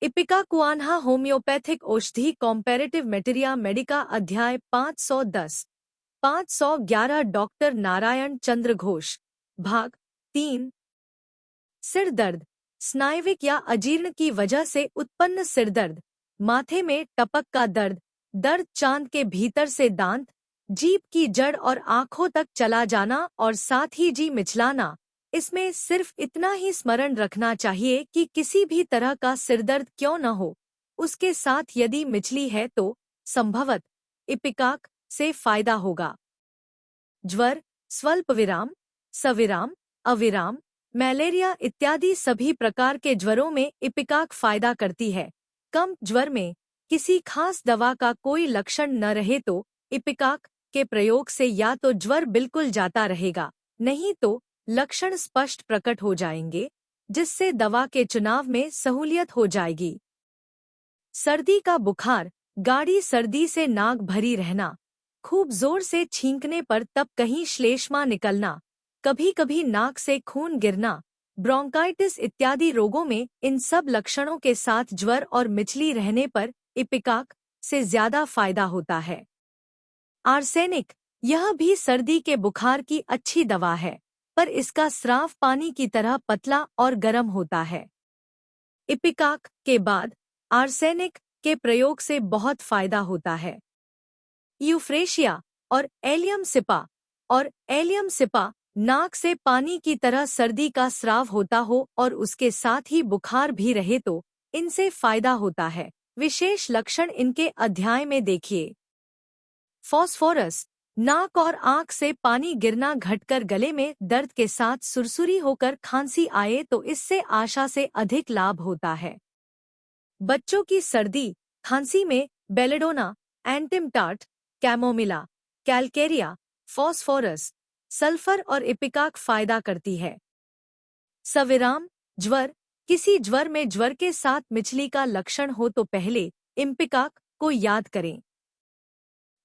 इपिका कुआन्हा homeopathic औषधि कॉम्पैरेटिव मेटेरिया Medica अध्याय 510 511 doctor Narayan चंद्र घोष भाग 3 सिर दर्द स्नायविक या अजीर्ण की वजह से उत्पन्न सिर दर्द, माथे में टपक का दर्द, दर्द चांद के भीतर से दांत, जीभ की जड़ और आंखों तक चला जाना और साथ ही जी मिचलाना। इसमें सिर्फ इतना ही स्मरण रखना चाहिए कि किसी भी तरह का सिरदर्द क्यों न हो, उसके साथ यदि मिचली है तो संभवत इपिकाक से फायदा होगा। ज्वर, स्वल्प विराम, सविराम, अविराम, मलेरिया इत्यादि सभी प्रकार के ज्वरों में इपिकाक फायदा करती है। कम ज्वर में किसी खास दवा का कोई लक्षण न रहे तो इपिकाक के प्रयोग से या तो ज्वर बिल्कुल जाता रहेगा, नहीं तो लक्षण स्पष्ट प्रकट हो जाएंगे, जिससे दवा के चुनाव में सहूलियत हो जाएगी। सर्दी का बुखार, गाढ़ी सर्दी से नाक भरी रहना, खूब जोर से छींकने पर तब कहीं श्लेष्मा निकलना, कभी कभी नाक से खून गिरना, ब्रोंकाइटिस इत्यादि रोगों में इन सब लक्षणों के साथ ज्वर और मिचली रहने पर इपिकाक से ज्यादा फायदा होता है। आर्सेनिक, यह भी सर्दी के बुखार की अच्छी दवा है, पर इसका स्राव पानी की तरह पतला और गर्म होता है। इपिकाक के बाद आर्सेनिक के प्रयोग से बहुत फायदा होता है। यूफ्रेशिया और एलियम सिपा नाक से पानी की तरह सर्दी का स्राव होता हो और उसके साथ ही बुखार भी रहे तो इनसे फायदा होता है। विशेष लक्षण इनके अध्याय में देखिए। फॉस्फोरस, नाक और आंख से पानी गिरना, घटकर गले में दर्द के साथ सुरसुरी होकर खांसी आए तो इससे आशा से अधिक लाभ होता है। बच्चों की सर्दी खांसी में belladonna, antim tart, chamomilla, calcarea, phosphorus, sulphur और इपिकाक फायदा करती है। सविराम ज्वर, किसी ज्वर में ज्वर के साथ मिचली का लक्षण हो तो पहले इपिकाक को याद करें।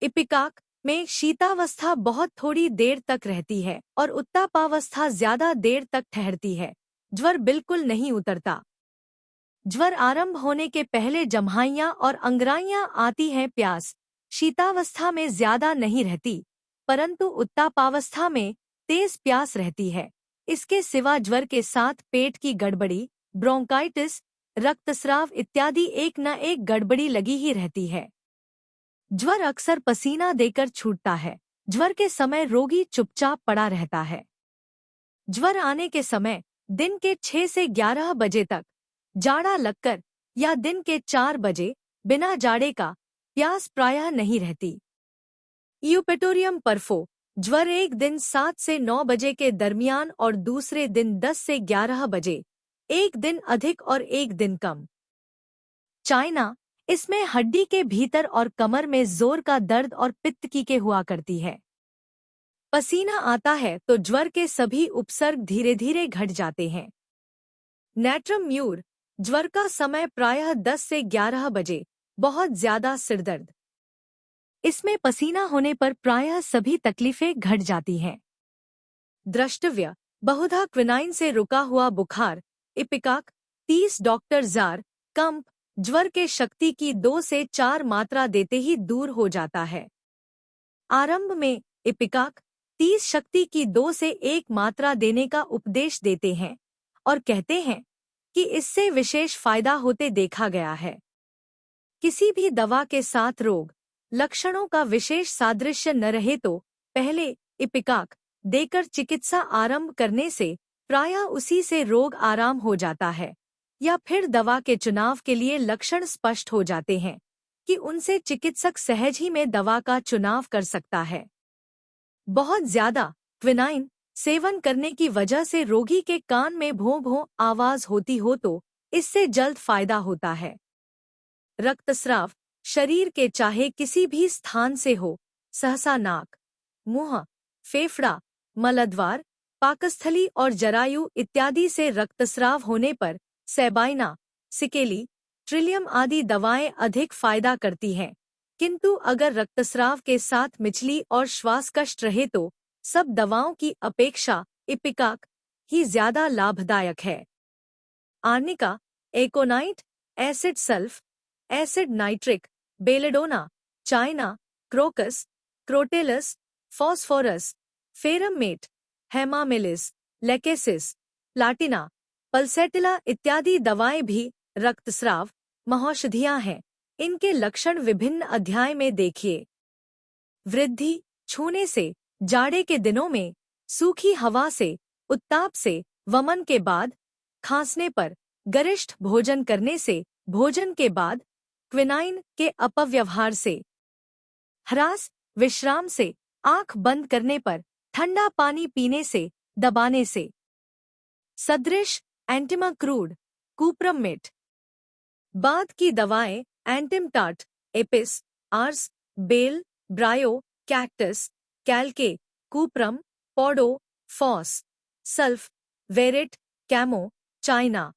इपिकाक में शीतावस्था बहुत थोड़ी देर तक रहती है और उत्तापावस्था ज्यादा देर तक ठहरती है। ज्वर बिल्कुल नहीं उतरता। ज्वर आरंभ होने के पहले जम्हाइयां और अंगराइयां आती हैं। प्यास शीतावस्था में ज्यादा नहीं रहती, परंतु उत्तापावस्था में तेज प्यास रहती है। इसके सिवा ज्वर के साथ पेट की गड़बड़ी, ब्रोंकाइटिस, रक्तस्राव इत्यादि एक न एक गड़बड़ी लगी ही रहती है। ज्वर अक्सर पसीना देकर छूटता है। ज्वर के समय रोगी चुपचाप पड़ा रहता है। ज्वर आने के समय दिन के 6 से 11 बजे तक जाड़ा लगकर या दिन के 4 बजे बिना जाड़े का प्यास प्रायः नहीं रहती। यूपेटोरियम परफो, ज्वर एक दिन 7 से 9 बजे के दरमियान और दूसरे दिन 10 से 11 बजे, एक दिन अधिक और एक दिन कम। चाइना, इसमें हड्डी के भीतर और कमर में जोर का दर्द और पित्त की हुआ करती है। पसीना आता है तो ज्वर के सभी उपसर्ग धीरे धीरे घट जाते हैं। नेट्रम म्यूर, ज्वर का समय प्रायः 10 से 11 बजे, बहुत ज्यादा सिरदर्द। इसमें पसीना होने पर प्रायः सभी तकलीफें घट जाती हैं। द्रष्टव्य, बहुधा क्विनाइन से रुका हुआ बुखार, इपिकाक 30 डॉक्टर जार, कंप, ज्वर के शक्ति की 2 से 4 मात्रा देते ही दूर हो जाता है। आरंभ में इपिकाक 30 शक्ति की 2 से 1 मात्रा देने का उपदेश देते हैं और कहते हैं कि इससे विशेष फायदा होते देखा गया है। किसी भी दवा के साथ रोग लक्षणों का विशेष सादृश्य न रहे तो पहले इपिकाक देकर चिकित्सा आरंभ करने से प्रायः उसी से रोग आराम हो जाता है, या फिर दवा के चुनाव के लिए लक्षण स्पष्ट हो जाते हैं कि उनसे चिकित्सक सहज ही में दवा का चुनाव कर सकता है। बहुत ज्यादा क्विनाइन सेवन करने की वजह से रोगी के कान में भों भों आवाज होती हो तो इससे जल्द फायदा होता है। रक्तस्राव शरीर के चाहे किसी भी स्थान से हो, सहसा नाक, मुंह, फेफड़ा, मलद्वार, पाकस्थली और जरायु इत्यादि से रक्तस्राव होने पर सेबाइना, सिकेली, ट्रिलियम आदि दवाएं अधिक फायदा करती हैं, किंतु अगर रक्तस्राव के साथ मिचली और श्वास कष्ट रहे तो सब दवाओं की अपेक्षा इपिकाक ही ज्यादा लाभदायक है। Arnica, aconite, acid sulph, acid nitric, belladonna, china, crocus, crotalus, phosphorus, ferrum met, hamamelis, lachesis, platina, pulsatilla इत्यादि दवाएं भी रक्तस्राव महौषधियां हैं। इनके लक्षण विभिन्न अध्याय में देखिए। वृद्धि, छूने से, जाड़े के दिनों में, सूखी हवा से, उत्ताप से, वमन के बाद, खांसने पर, गरिष्ठ भोजन करने से, भोजन के बाद, क्विनाइन के अपव्यवहार से, ह्रास, विश्राम से, आंख बंद करने पर, ठंडा पानी पीने से, दबाने से। सदृश, एंटिमा क्रूड, कूप्रमेट। बाद की दवाएं antim tart, apis, ars, bell, bryo, cactus, calc, cuprum, podo, phos, sulph, verat, chamo, china.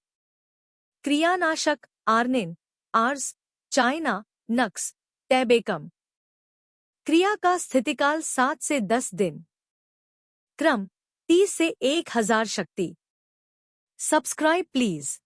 क्रियानाशक आर्निन, आर्स, चाइना, नक्स, टैबेकम। क्रिया का स्थितिकाल 7 से 10 दिन। क्रम 30 से 1000 शक्ति। Subscribe please.